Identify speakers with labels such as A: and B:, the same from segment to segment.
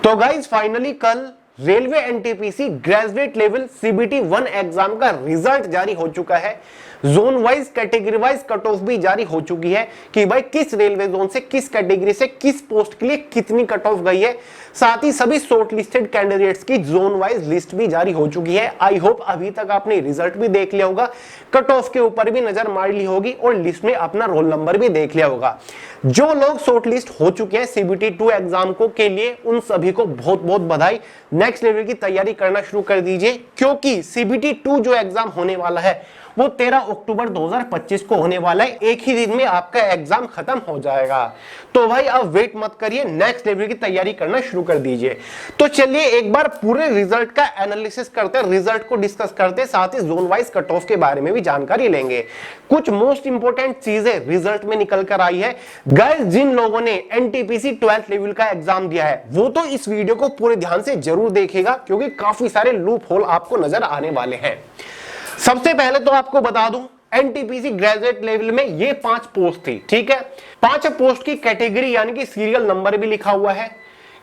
A: तो guys finally कल railway NTPC graduate level CBT 1 exam का रिजल्ट जारी हो चुका है। Zone wise category wise cut off भी जारी हो चुकी है कि भाई किस रेलवे जोन से किस कैटेगरी से किस पोस्ट के लिए कितनी कट ऑफ गई है। साथ ही सभी शॉर्ट लिस्टेड कैंडिडेट्स की जोन वाइज लिस्ट भी जारी हो चुकी है। आई होप अभी तक आपने रिजल्ट भी देख लिया होगा, कट ऑफ के ऊपर भी नजर मार ली होगी और लिस्ट में अपना रोल नंबर भी देख लिया होगा। जो लोग शॉर्ट लिस्ट हो चुके हैं सीबीटी 2 एग्जाम को के लिए, उन सभी को बहुत बहुत बधाई। नेक्स्ट लेवल की तैयारी करना शुरू कर दीजिए, क्योंकि सीबीटी 2 जो एग्जाम होने वाला है वो 13 अक्टूबर 2025 को होने वाला है। एक ही दिन में आपका एग्जाम खत्म हो जाएगा। तो भाई अब वेट मत करिए, नेक्स्ट लेवल की तैयारी करना शुरू कर दीजिए। तो चलिए एक बार पूरे रिजल्ट का एनालिसिस करते हैं, रिजल्ट को डिस्कस करते हैं, साथ ही जोन वाइज कट ऑफ के बारे में भी जानकारी लेंगे। कुछ मोस्ट इंपोर्टेंट चीजें रिजल्ट में निकल कर आई है। गाइस जिन लोगों ने एनटीपीसी 12th लेवल का एग्जाम दिया है वो तो इस वीडियो को पूरे ध्यान से जरूर देखेगा, क्योंकि काफी सारे लूप होल आपको नजर आने वाले हैं। सबसे पहले तो आपको बता दूं, एनटीपीसी ग्रेजुएट लेवल में ये 5 पोस्ट थी, ठीक है। 5 पोस्ट की कैटेगरी यानी कि सीरियल नंबर भी लिखा हुआ है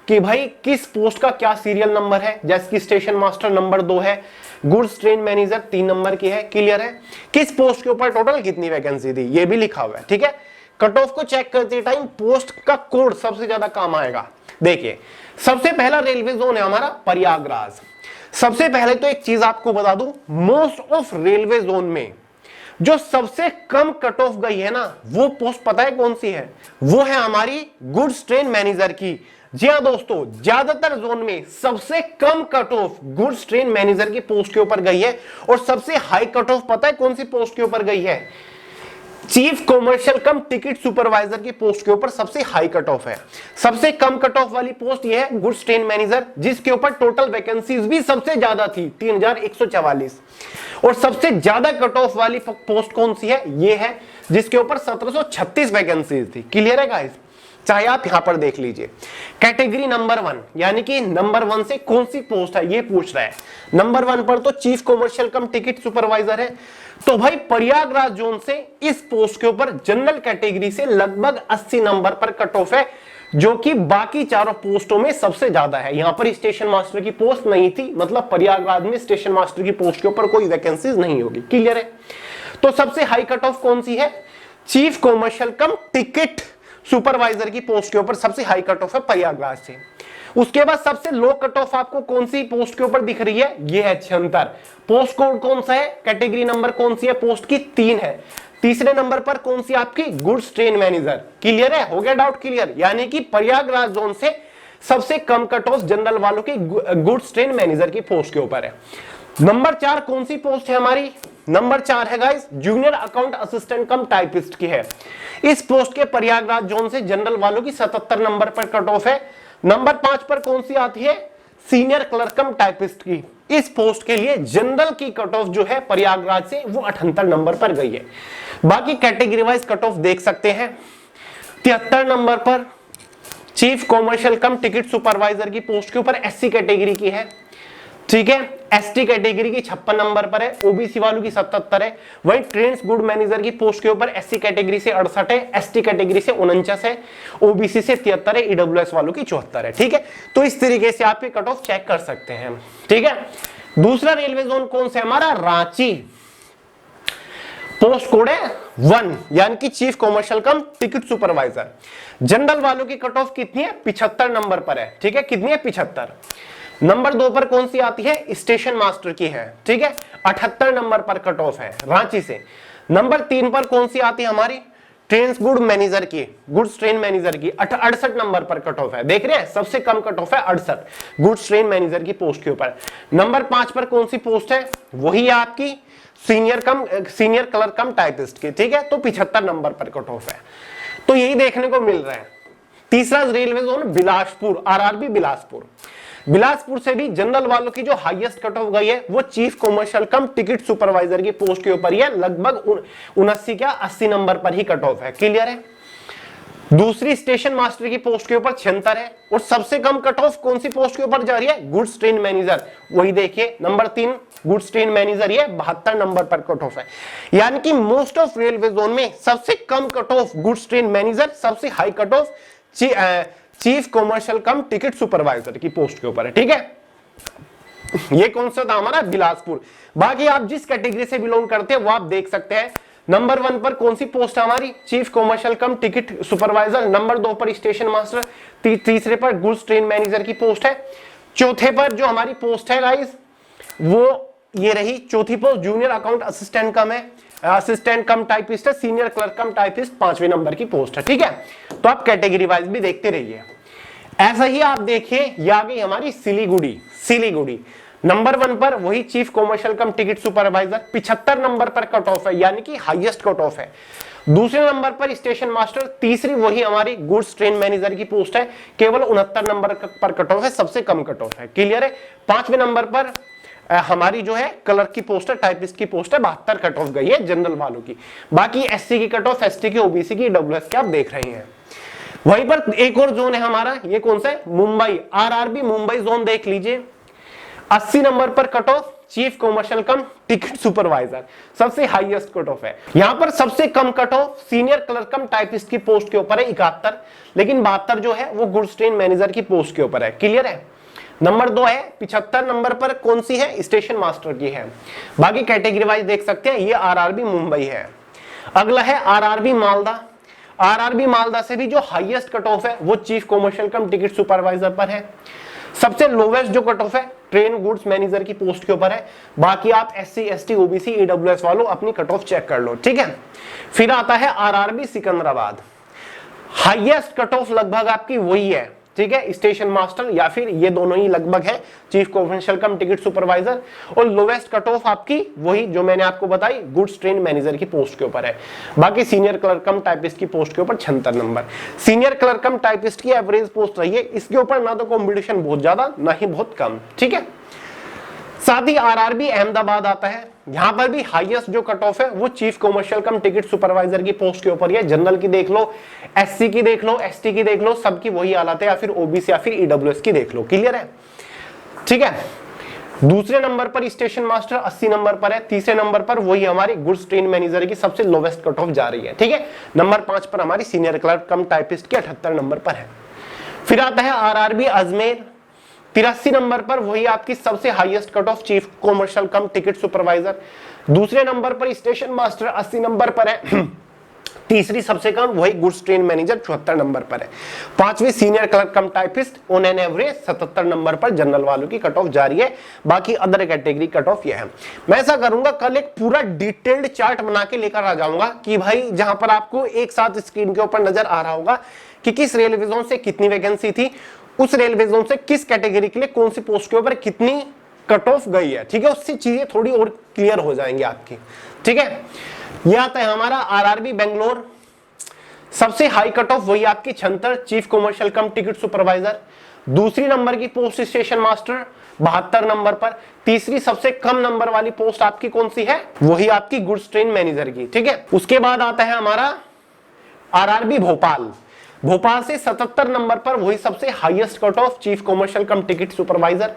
A: कि भाई किस पोस्ट का क्या सीरियल नंबर है। जैसे कि स्टेशन मास्टर नंबर 2 है, गुड्स ट्रेन मैनेजर 3 नंबर की है, क्लियर है। किस पोस्ट के ऊपर टोटल कितनी वैकेंसी थी ये भी लिखा हुआ है, ठीक है। कट ऑफ को चेक करते टाइम पोस्ट का कोड सबसे ज्यादा काम आएगा। देखिए सबसे पहला रेलवे जोन है हमारा प्रयागराज। सबसे पहले तो एक चीज आपको बता दूं, मोस्ट ऑफ रेलवे जोन में जो सबसे कम कट ऑफ गई है ना, वो पोस्ट पता है कौन सी है? वो है हमारी गुड्स ट्रेन मैनेजर की। जी हाँ दोस्तों, ज्यादातर जोन में सबसे कम cut off goods train manager की पोस्ट के ऊपर गई है। और सबसे हाई कट ऑफ पता है कौन सी पोस्ट के ऊपर गई है? Chief commercial cum ticket supervisor की पोस्ट के ऊपर सबसे हाई कट ऑफ है। सबसे कम कट ऑफ वाली पोस्ट ये है गुड्स ट्रेन मैनेजर, जिसके ऊपर टोटल वैकेंसीज भी सबसे ज्यादा थी 3144। और सबसे ज्यादा कट ऑफ वाली पोस्ट कौन सी है? ये है जिसके ऊपर 1736 वैकेंसीज थी। क्लियर है गाइस? चाहे आप यहां पर देख लीजिए। कैटेगरी नंबर 1 यानी कि नंबर 1 से कौन सी पोस्ट है ये पूछ रहा है। नंबर 1 पर तो chief commercial cum ticket supervisor है। तो भाई प्रयागराज जोन से इस पोस्ट के ऊपर जनरल कैटेगरी से लगभग 80 नंबर पर कट ऑफ है, जो कि बाकी चारों पोस्टों में सबसे ज्यादा है। यहां पर स्टेशन मास्टर की पोस्ट नहीं थी, मतलब प्रयागराज में स्टेशन मास्टर की पोस्ट के ऊपर कोई वैकेंसीज नहीं होगी। क्लियर है? तो सबसे हाई कट ऑफ कौन सी है? Chief commercial cum ticket supervisor की पोस्ट के ऊपर सबसे हाई कट ऑफ है प्रयागराज से। उसके बाद सबसे लो कट ऑफ आपको कौन सी पोस्ट के ऊपर दिख रही है? ये है 76। पोस्ट कोड कौन सा है? कैटेगरी नंबर कौन सी है? पोस्ट की 3 है। तीसरे नंबर पर कौन सी आपकी? Goods train manager. क्लियर है? हो गया डाउट क्लियर? यानी कि प्रयागराज जोन से सबसे कम कट ऑफ जनरल वालों की गुड्स ट्रेन मैनेजर की पोस्ट के ऊपर है। नंबर 4 कौन सी पोस्ट है हमारी? नंबर 4 है guys junior account assistant cum typist की है। इस पोस्ट के प्रयागराज जोन से जनरल वालों की 77 नंबर पर कट ऑफ है। नंबर 5 पर कौन सी आती है? सीनियर क्लर्क कम टाइपिस्ट की। इस पोस्ट के लिए जनरल की कट ऑफ जो है प्रयागराज से वो 78 नंबर पर गई है। बाकी कैटेगरी वाइज कट ऑफ देख सकते हैं। 73 नंबर पर chief commercial cum ticket supervisor की पोस्ट के ऊपर एससी कैटेगरी की है, ठीक है। एसटी कैटेगरी की 56 नंबर पर है। ओबीसी वालों की 77 है। वहीं ट्रेन्स गुड मैनेजर की पोस्ट के ऊपर एससी कैटेगरी से 68 है, एसटी कैटेगरी से 49 है, ओबीसी से 73 है, ईडब्ल्यूएस वालों की 74 है, ठीक है। तो इस तरीके से आप ये कट ऑफ चेक कर सकते हैं, ठीक है। दूसरा रेलवे जोन कौन सा है हमारा? रांची। पोस्ट कोड है 1 यानी कि chief commercial cum ticket supervisor. General वालों की कट ऑफ कितनी है? 75 नंबर पर है, ठीक है। कितनी है? 75। नंबर 2 पर कौन सी आती है? स्टेशन मास्टर की है, ठीक है। 78 नंबर पर कट ऑफ है रांची से। नंबर 3 पर कौन सी आती है हमारी? ट्रेन्स गुड मैनेजर की, गुड्स ट्रेन मैनेजर की 68 नंबर पर कट ऑफ है। देख रहे हैं सबसे कम कट ऑफ है 68 गुड्स ट्रेन मैनेजर की पोस्ट के ऊपर। नंबर 5 पर कौन सी पोस्ट है? वही है आपकी सीनियर क्लर्क कम टाइपिस्ट की, ठीक है। तो 75 नंबर पर कट ऑफ है। तो यही देखने को मिल रहा है। तीसरा railway zone Bilaspur, RRB Bilaspur. Bilaspur से भी जनरल वालों की जो हाईएस्ट कट ऑफ गई है वो chief commercial cum ticket supervisor की पोस्ट के ऊपर ही है। लगभग 79 क्या 80 नंबर पर ही कट ऑफ है। क्लियर है? दूसरी स्टेशन मास्टर की पोस्ट के ऊपर 76 है। और सबसे कम कट ऑफ कौन सी पोस्ट के ऊपर जा रही है? Goods train manager. वही देखिए नंबर 3 गुड्स ट्रेन मैनेजर, ये 72 नंबर पर कट ऑफ है। यानी कि मोस्ट ऑफ रेलवे जोन में सबसे कम cut off goods train manager, सबसे high cut off chief commercial cum ticket supervisor की पोस्ट के ऊपर है। ठीक है, ये कौन सा था हमारा, बिलासपुर। बाकी आप जिस कैटेगरी से बिलोंग करते हैं वो आप देख सकते हैं। नंबर 1 पर कौन सी पोस्ट है हमारी, chief commercial cum ticket supervisor. Number 2 पर स्टेशन मास्टर। तीसरे पर गुड्स ट्रेन मैनेजर की पोस्ट है। चौथे पर जो हमारी पोस्ट है गाइस वो ये रही, चौथी post junior account assistant cum है, असिस्टेंट कम टाइपिस्ट है। सीनियर क्लर्क कम टाइपिस्ट 5वें नंबर की पोस्ट है। ठीक है, तो आप कैटेगरी वाइज भी देखते रहिए। ऐसा ही आप देखिए, ये आ गई हमारी सिलीगुड़ी। सिलीगुड़ी नंबर 1 पर वही chief commercial cum ticket supervisor, 75 number पर कट ऑफ है, यानी कि हाईएस्ट कट ऑफ है। दूसरे नंबर पर स्टेशन मास्टर, तीसरी वही हमारी गुड्स ट्रेन मैनेजर की पोस्ट है, केवल 69 नंबर पर कट ऑफ है, सबसे कम कट ऑफ है। क्लियर है। 5वें नंबर पर हमारी जो है क्लर्क की पोस्ट है, टाइपिस्ट की पोस्ट है, 72 कट ऑफ गई है जनरल वालों की। बाकी एससी की कट ऑफ, एसटी की, ओबीसी की, डब्ल्यूएस की आप देख रहे हैं। वहीं पर एक और जोन है हमारा, ये कौन सा है, मुंबई। आरआरबी मुंबई जोन देख लीजिए, 80 नंबर पर cut off, chief commercial cum ticket supervisor, सबसे हाईएस्ट कट ऑफ है। यहां पर सबसे कम cut off senior clerk cum typist की पोस्ट के ऊपर है 71, लेकिन 72 जो है वो गुड्स ट्रेन मैनेजर की पोस्ट के ऊपर है। क्लियर है। नंबर 2 है 75 नंबर पर कौन सी है, स्टेशन मास्टर की है। बाकी कैटेगरी वाइज देख सकते हैं, ये आरआरबी मुंबई है। अगला है आरआरबी मालदा। आरआरबी मालदा से भी जो हाईएस्ट कट ऑफ है वो chief commercial cum ticket supervisor पर है। सबसे लोवेस्ट जो कट ऑफ है ट्रेन गुड्स मैनेजर की पोस्ट के ऊपर है। बाकी आप एससी, एसटी, ओबीसी, ईडब्ल्यूएस वालों अपनी कट ऑफ चेक कर लो। ठीक है। फिर आता है RRB Secunderabad. Highest cut of लगभग आपकी वही है, ठीक है, स्टेशन मास्टर या फिर ये दोनों ही लगभग है, chief commercial cum ticket supervisor. और लोवेस्ट कट ऑफ आपकी वही जो मैंने आपको बताई, गुड्स ट्रेन मैनेजर की पोस्ट के ऊपर है। बाकी सीनियर क्लर्क कम टाइपिस्ट की पोस्ट के ऊपर 76 number. Senior clerk cum typist की एवरेज पोस्ट रही है, इसके ऊपर ना तो कॉम्पिटिशन बहुत ज्यादा ना ही बहुत कम। ठीक है। साथ ही आरआरबी अहमदाबाद आता है, यहां पर भी हाईएस्ट जो कट ऑफ है वो chief commercial cum ticket supervisor की पोस्ट के ऊपर है। जनरल की देख लो, एससी की देख लो, एसटी की देख लो, सबकी वही हालत है, या फिर ओबीसी या फिर ईडब्ल्यूएस की देख लो। क्लियर है। ठीक है। दूसरे नंबर पर स्टेशन मास्टर 80 नंबर पर है। तीसरे नंबर पर वही हमारी गुड्स ट्रेन मैनेजर की सबसे लोवेस्ट कट ऑफ जा रही है। ठीक है। नंबर 5 पर हमारी सीनियर क्लर्क कम टाइपिस्ट की 78 नंबर पर है। फिर आता है आरआरबी अजमेर, 83 नंबर पर वही आपकी सबसे highest cut off chief commercial cum ticket supervisor. दूसरे नंबर पर स्टेशन मास्टर 80 नंबर पर है। तीसरी सबसे कम वही गुड्स ट्रेन मैनेजर 74 नंबर पर है। 5वीं senior clerk cum typist on an average 77 number पर जनरल वालों की कट ऑफ जारी है। बाकी अदर कैटेगरी कट ऑफ ये है। मैं ऐसा करूंगा, कल एक पूरा डिटेल्ड चार्ट बना के लेकर आ जाऊंगा कि भाई जहां पर आपको एक साथ स्क्रीन के ऊपर नजर आ रहा होगा कि किस रेलवे जोन से कितनी वैकेंसी थी, उस रेलवे जोन से किस कैटेगरी के लिए कौन सी पोस्ट के ऊपर कितनी कट ऑफ गई है। ठीक है, उससे चीजें थोड़ी और क्लियर हो जाएंगी आपकी। ठीक है। यह आता है हमारा आरआरबी बेंगलोर, सबसे हाई कट ऑफ वही आपकी 76 chief commercial cum ticket supervisor. दूसरी नंबर की पोस्ट स्टेशन मास्टर 72 नंबर पर। तीसरी सबसे कम नंबर वाली पोस्ट आपकी कौन सी है, वही आपकी गुड्स ट्रेन मैनेजर की। ठीक है। उसके बाद आता है हमारा आरआरबी भोपाल। भोपाल से 77 नंबर पर वही सबसे highest cut off chief commercial cum ticket supervisor.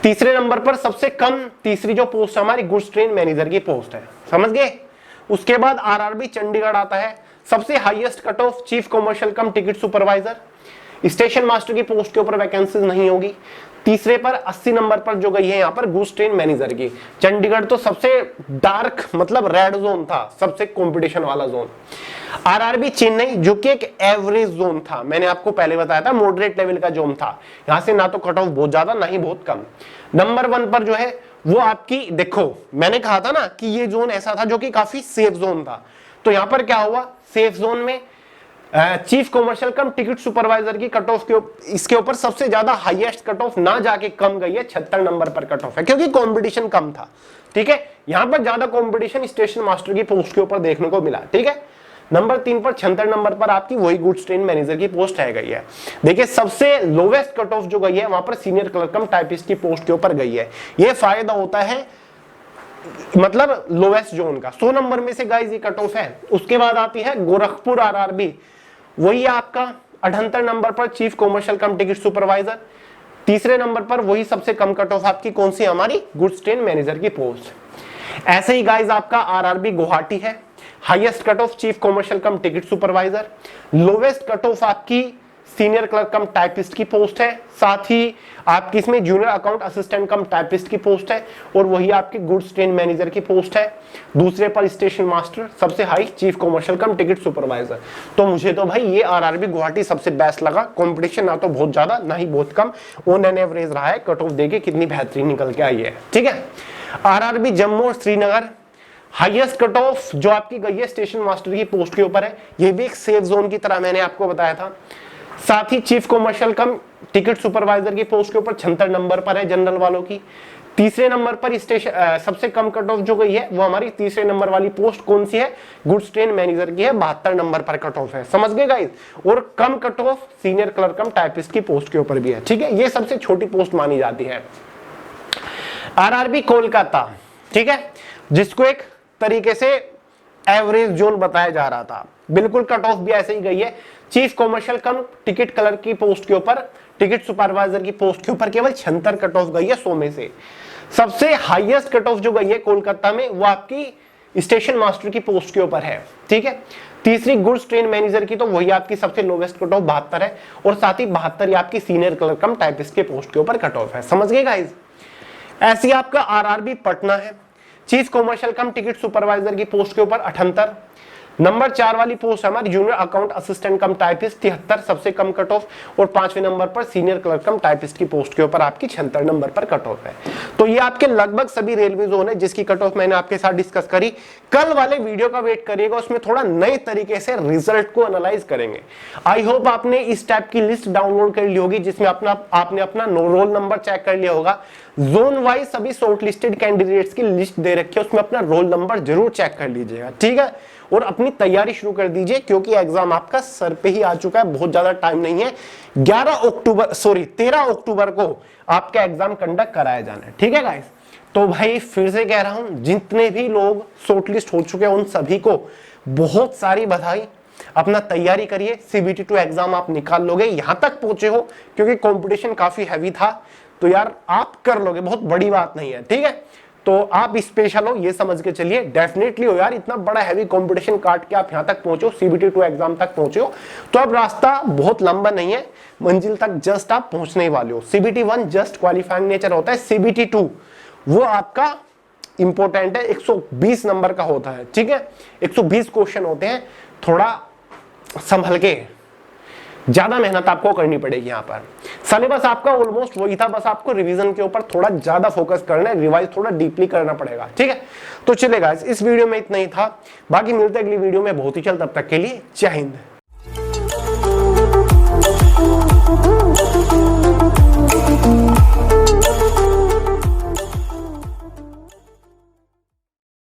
A: तीसरे नंबर पर सबसे कम तीसरी जो पोस्ट हमारी गुड्स ट्रेन मैनेजर की पोस्ट है। समझ गए। उसके बाद आरआरबी चंडीगढ़ आता है, सबसे highest cut off chief commercial cum ticket supervisor. Station master की पोस्ट के ऊपर वैकेंसीज नहीं होगी। तीसरे पर 80 नंबर पर जो गई है यहाँ पर गुड्स ट्रेन मैनेजर की। चंडीगढ़ तो सबसे डार्क मतलब रेड जोन था, सबसे कंपटीशन वाला जोन। आरआरबी चेन्नई जो कि एक एवरेज जोन था, मैंने आपको पहले बताया था मॉडरेट लेवल का जोन था, यहां से ना तो कट ऑफ बहुत ज्यादा ना ही बहुत कम। नंबर 1 पर जो है वो आपकी, देखो मैंने कहा था ना कि ये जोन ऐसा था जो कि काफी सेफ जोन था, तो यहां पर क्या हुआ, सेफ जोन में chief commercial cum ticket supervisor की कट ऑफ के इसके ऊपर सबसे ज्यादा हाईएस्ट कट ऑफ ना जाके कम गई है, 76 नंबर पर कट ऑफ है, क्योंकि कंपटीशन कम था। ठीक है। यहां पर ज्यादा कंपटीशन स्टेशन मास्टर की पोस्ट के ऊपर देखने को मिला। ठीक है। नंबर 3 पर 76 नंबर पर आपकी वही गुड्स ट्रेन मैनेजर की पोस्ट है गई है। देखिए सबसे लोवेस्ट कट ऑफ जो गई है वहां पर सीनियर क्लर्क कम टाइपिस्ट की पोस्ट के ऊपर गई है। यह फायदा होता है मतलब लोवेस्ट जोन का। 100 नंबर में से गाइस ये कट ऑफ है। उसके बाद आती है गोरखपुर आरआरबी, वही आपका 78 नंबर पर chief commercial cum ticket supervisor. तीसरे नंबर पर वही सबसे कम कट ऑफ आपकी कौन सी, हमारी गुड्स ट्रेन मैनेजर की पोस्ट। ऐसे ही गाइस आपका आरआरबी गुवाहाटी है, highest cut off chief commercial cum ticket supervisor. Lowest cut off आपकी सीनियर क्लर्क कम टाइपिस्ट की पोस्ट है, साथ ही आपकी इसमें junior account assistant cum typist की पोस्ट है, और वही आपकी गुड्स ट्रेन मैनेजर की पोस्ट है। दूसरे पर स्टेशन मास्टर, सबसे high chief commercial cum ticket supervisor. तो मुझे तो भाई ये आरआरबी गुवाहाटी सबसे बेस्ट लगा। कंपटीशन ना तो बहुत ज्यादा ना ही बहुत कम, ऑन एन एवरेज रहा है। कट ऑफ देके कितनी बेहतरीन निकल के आई है। ठीक है, आरआरबी जम्मू और श्रीनगर हाईएस्ट कट ऑफ जो आपकी गई है स्टेशन मास्टर की पोस्ट के ऊपर है, ये भी एक सेफ जोन की तरह मैंने आपको बताया था। साथ ही chief commercial cum ticket supervisor की पोस्ट के ऊपर 76 नंबर पर है जनरल वालों की। तीसरे नंबर पर स्टेशन सबसे कम कट ऑफ जो गई है वो हमारी तीसरे नंबर वाली पोस्ट कौन सी है, गुड्स ट्रेन मैनेजर की है, 72 नंबर पर कट ऑफ है। समझ गए गाइस। और कम cut off senior clerk cum typist की पोस्ट के ऊपर भी है। ठीक है, ये सबसे छोटी पोस्ट मानी जाती है। आरआरबी कोलकाता, ठीक है, जिसको एक तरीके से एवरेज जोन बताया जा रहा था, बिल्कुल कट ऑफ भी ऐसे ही गई है। Chief commercial cum ticket clerk की पोस्ट के ऊपर, टिकट सुपरवाइजर की पोस्ट के ऊपर केवल 76 कट ऑफ गई है 100 में से। सबसे हाईएस्ट कट ऑफ जो गई है कोलकाता में वो आपकी स्टेशन मास्टर की पोस्ट के ऊपर है। ठीक है, तीसरी गुड्स ट्रेन मैनेजर की तो वही आपकी सबसे लोवेस्ट कट ऑफ 72 है, और साथ ही 72 आपकी सीनियर क्लर्क कम टाइपिस्ट के पोस्ट के ऊपर कट ऑफ है। समझ गए गाइस। ऐसी आपका आरआरबी पटना है, chief commercial cum ticket supervisor की पोस्ट के ऊपर 78। नंबर 4 वाली पोस्ट है हमारी junior account assistant cum typist 73, सबसे कम कट ऑफ। और 5वें नंबर पर सीनियर क्लर्क कम टाइपिस्ट की पोस्ट के ऊपर आपकी 76 नंबर पर कट ऑफ है। तो ये आपके लगभग सभी रेलवे जोन है जिसकी कट ऑफ मैंने आपके साथ डिस्कस करी। कल वाले वीडियो का वेट करिएगा, उसमें थोड़ा नए तरीके से रिजल्ट को एनालाइज करेंगे। आई होप आपने इस टाइप की लिस्ट डाउनलोड कर ली होगी जिसमें आपने अपना रोल नंबर चेक कर लिया होगा। जोन वाइज सभी शॉर्ट लिस्टेड कैंडिडेट्स की लिस्ट दे रखी है, उसमें अपना रोल नंबर जरूर चेक कर लीजिएगा। ठीक है, और अपनी तैयारी शुरू कर दीजिए क्योंकि एग्जाम आपका सर पे ही आ चुका है, बहुत ज्यादा टाइम नहीं है। 13 अक्टूबर को आपका एग्जाम कंडक्ट कराया जाना है। ठीक है गाइस, तो भाई फिर से कह रहा हूं, जितने भी लोग शॉर्टलिस्ट हो चुके हैं उन सभी को बहुत सारी बधाई। अपना तैयारी करिए, सीबीटी 2 एग्जाम आप निकाल लोगे। यहां तक पहुंचे हो क्योंकि कंपटीशन काफी हैवी था, तो यार आप कर लोगे, बहुत बड़ी बात नहीं है। ठीक है, तो आप स्पेशल हो ये समझ के चलिए, डेफिनेटली हो यार। इतना बड़ा हैवी कंपटीशन काट के आप यहां तक पहुंचे हो, सीबीटी 2 एग्जाम तक पहुंचे हो, तो अब रास्ता बहुत लंबा नहीं है, मंजिल तक जस्ट आप पहुंचने ही वाले हो। सीबीटी 1 जस्ट क्वालिफाइंग नेचर होता है, सीबीटी 2 वो आपका इंपॉर्टेंट है, 120 नंबर का होता है। ठीक है, 120 क्वेश्चन होते हैं, थोड़ा संभल के, ज्यादा मेहनत आपको करनी पड़ेगी। यहाँ पर सिलेबस आपका ऑलमोस्ट वही था, बस आपको रिवीजन के ऊपर थोड़ा ज्यादा फोकस करना है, रिवाइज थोड़ा डीपली करना पड़ेगा। ठीक है, तो चलेगा, इस वीडियो में इतना ही था, बाकी मिलते हैं अगली वीडियो में बहुत ही जल्द। तब तक के लिए जय हिंद।